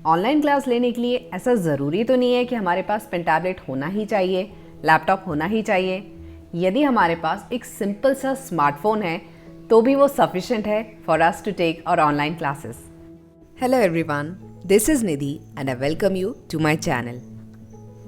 Online class लेने के लिए ऐसा ज़रूरी तो नहीं है कि हमारे पास पेन टैबलेट होना ही चाहिए, लैपटॉप होना ही चाहिए। यदि हमारे पास एक सिंपल सा स्मार्टफोन है तो भी वो सफिशिएंट है for us to take our online classes. Hello everyone, this is Nidhi and I welcome you to my channel.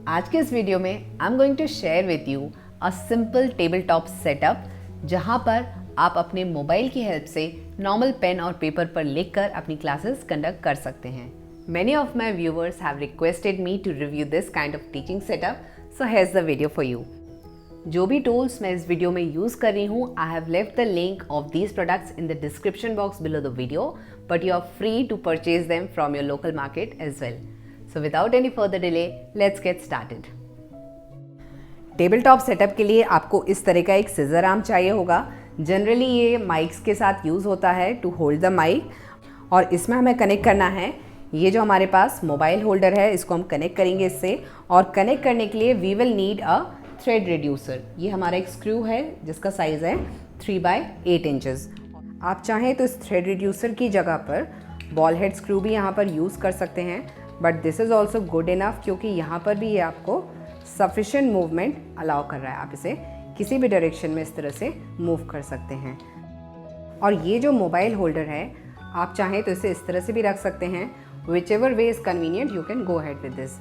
आज के इस वीडियो में I am going to share with you a simple table top setup जहाँ पर आप अपने mobile की help से नॉर्मल पेन और पेपर पर लिखकर अपनी क्लासेस कंडक्ट कर सकते हैं। Many of my viewers have requested me to review this kind of teaching setup, so here's the video for you. जो भी tools मैं इस वीडियो में यूज़ कर रही हूँ, I have left the link of these products in the description box below the video, but you are free to purchase them from your local market as well. So without any further delay, let's get started. Table top setup के लिए आपको इस तरह का एक scissor arm चाहिए होगा। Generally ये माइक्स के साथ यूज़ होता है टू होल्ड द माइक, और इसमें हमें कनेक्ट करना है ये जो हमारे पास मोबाइल होल्डर है, इसको हम कनेक्ट करेंगे इससे। और कनेक्ट करने के लिए we will need a thread reducer. ये हमारा एक स्क्रू है जिसका साइज़ है 3/8 इंचेस। आप चाहें तो इस थ्रेड रिड्यूसर की जगह पर बॉल हेड स्क्रू भी यहाँ पर यूज़ कर सकते हैं, but this is also good enough क्योंकि यहाँ पर भी ये आपको सफिशेंट मूवमेंट अलाउ कर रहा है। आप इसे किसी भी डायरेक्शन में इस तरह से मूव कर सकते हैं। और ये जो मोबाइल होल्डर है, आप चाहें तो इसे इस तरह से भी रख सकते हैं। Whichever way is convenient, you can go ahead with this.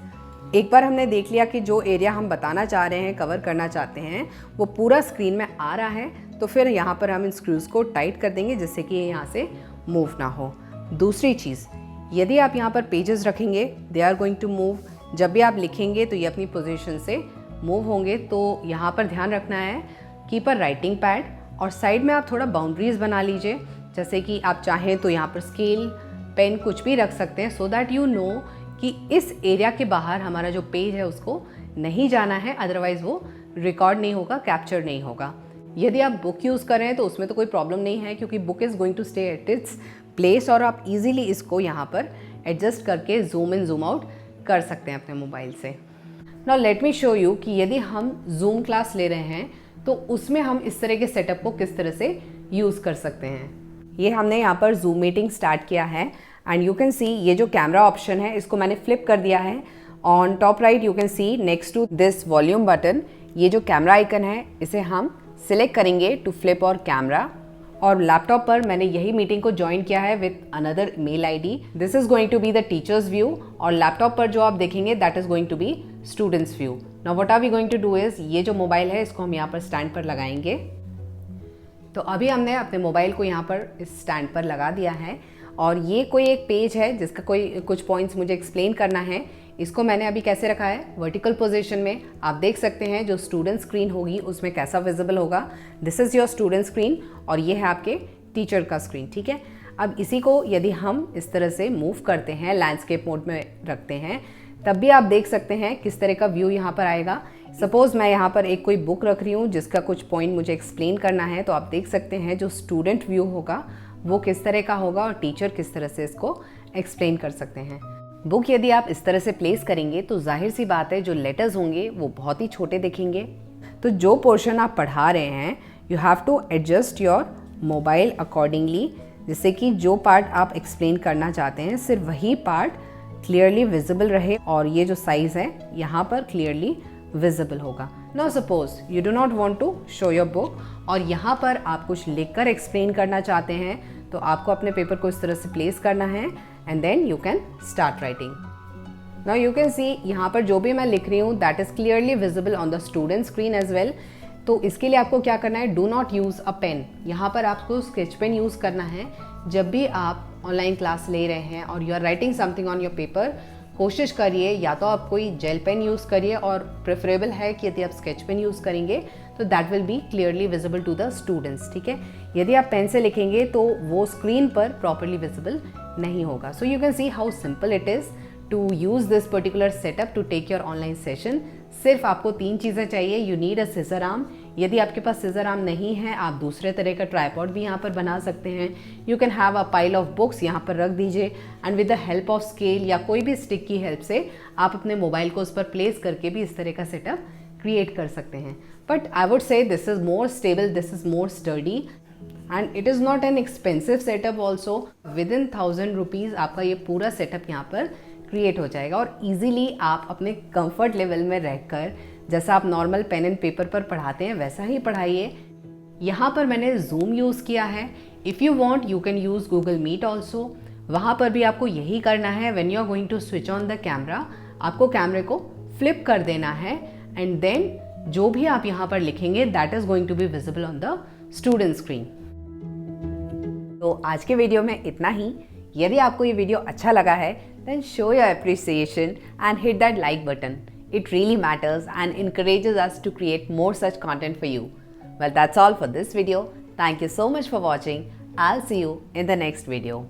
एक बार हमने देख लिया कि जो एरिया हम बताना चाह रहे हैं, कवर करना चाहते हैं, वो पूरा स्क्रीन में आ रहा है, तो फिर यहाँ पर हम इन स्क्रूज़ को टाइट कर देंगे जिससे कि ये यहाँ से मूव ना हो। दूसरी चीज़, यदि आप यहाँ पर पेजेस रखेंगे, they are going to move. जब भी आप लिखेंगे तो ये अपनी पोजीशन से मूव होंगे, तो यहाँ पर ध्यान रखना है कीप अ राइटिंग पैड, और साइड में आप थोड़ा बाउंड्रीज बना लीजिए। जैसे कि आप चाहें तो यहाँ पर स्केल, पेन कुछ भी रख सकते हैं, सो दैट यू नो कि इस एरिया के बाहर हमारा जो पेज है उसको नहीं जाना है, अदरवाइज़ वो रिकॉर्ड नहीं होगा, कैप्चर नहीं होगा। यदि आप बुक यूज़ कर रहे हैं तो उसमें तो कोई प्रॉब्लम नहीं है क्योंकि book is going to stay at its place, और आप इजीली इसको यहाँ पर एडजस्ट करके जूम इन जूम आउट कर सकते हैं अपने मोबाइल से। Now let me show you कि यदि हम जूम क्लास ले रहे हैं तो उसमें हम इस तरह के सेटअप को किस तरह से यूज़ कर सकते हैं। ये हमने यहाँ पर जूम मीटिंग स्टार्ट किया है एंड यू कैन सी ये जो कैमरा ऑप्शन है इसको मैंने फ्लिप कर दिया है। On top right you can see next to this volume button, ये जो कैमरा आइकन है इसे हम सिलेक्ट करेंगे टू फ्लिप और कैमरा। और लैपटॉप पर मैंने यही मीटिंग को ज्वाइन किया है with another mail ID. This is going to be the teachers view, और लैपटॉप पर जो आप देखेंगे that is going to be students view. Now what are we going to do is, ये जो मोबाइल है इसको हम यहाँ पर स्टैंड पर लगाएंगे। तो अभी हमने अपने मोबाइल को यहाँ पर इस स्टैंड पर लगा दिया है, और ये कोई एक पेज है जिसका कुछ पॉइंट्स मुझे एक्सप्लेन करना है। इसको मैंने अभी कैसे रखा है, वर्टिकल पोजीशन में। आप देख सकते हैं जो स्टूडेंट स्क्रीन होगी उसमें कैसा विजिबल होगा। This is your student screen और ये है आपके टीचर का स्क्रीन, ठीक है। अब इसी को यदि हम इस तरह से मूव करते हैं, लैंडस्केप मोड में रखते हैं, तब भी आप देख सकते हैं किस तरह का व्यू यहाँ पर आएगा। सपोज़ मैं यहाँ पर एक कोई बुक रख रही हूँ जिसका कुछ पॉइंट मुझे एक्सप्लेन करना है, तो आप देख सकते हैं जो स्टूडेंट व्यू होगा वो किस तरह का होगा और टीचर किस तरह से इसको एक्सप्लेन कर सकते हैं। बुक यदि आप इस तरह से प्लेस करेंगे तो जाहिर सी बात है जो लेटर्स होंगे वो बहुत ही छोटे दिखेंगे। तो जो पोर्शन आप पढ़ा रहे हैं you have to adjust your mobile accordingly, जिससे कि जो पार्ट आप एक्सप्लेन करना चाहते हैं सिर्फ वही पार्ट क्लियरली विजिबल रहे, और ये जो साइज़ है यहाँ पर क्लियरली विजिबल होगा। Now suppose you do not want to show your book, और यहाँ पर आप कुछ लिखकर एक्सप्लेन करना चाहते हैं, तो आपको अपने पेपर को इस तरह से प्लेस करना है and then you can start writing. Now you can see यहाँ पर जो भी मैं लिख रही हूँ that is clearly visible on the student screen as well. तो इसके लिए आपको क्या करना है, do not use a pen. यहाँ पर आपको स्केच पेन यूज़ करना है। जब भी आप ऑनलाइन क्लास ले रहे हैं और you are writing something on your paper, कोशिश करिए या तो आप कोई जेल पेन यूज़ करिए, और प्रेफरेबल है कि यदि आप स्केच पेन यूज़ करेंगे तो that will be clearly visible to the students, ठीक है। यदि आप पेन से लिखेंगे तो वो स्क्रीन पर प्रॉपरली विजिबल नहीं होगा। So you can see how simple it is to use this particular setup to take your online session. सिर्फ आपको 3 चीज़ें चाहिए। You need a scissor arm. यदि आपके पास सीजर आर्म नहीं है, आप दूसरे तरह का ट्राइपॉड भी यहाँ पर बना सकते हैं। You can have a pile of books यहाँ पर रख दीजिए, and with the help of scale या कोई भी स्टिक की हेल्प से आप अपने मोबाइल को उस पर प्लेस करके भी इस तरह का सेटअप क्रिएट कर सकते हैं। But I would say this is more stable, this is more study, and it is not an expensive setup also. With in 1000 rupees आपका ये पूरा सेटअप यहाँ पर क्रिएट हो जाएगा और इजीली आप अपने कंफर्ट लेवल में रहकर जैसा आप नॉर्मल पेन एंड पेपर पर पढ़ाते हैं वैसा ही पढ़ाइए। यहाँ पर मैंने जूम यूज़ किया है। If you want you can use Google Meet also. वहाँ पर भी आपको यही करना है। When you are going to switch on the camera, आपको कैमरे को फ्लिप कर देना है एंड देन जो भी आप यहाँ पर लिखेंगे that is going to be visible on the student screen. तो आज के वीडियो में इतना ही। यदि आपको ये वीडियो अच्छा लगा है then show your appreciation and hit that like button. It really matters and encourages us to create more such content for you. Well, that's all for this video. Thank you so much for watching. I'll see you in the next video.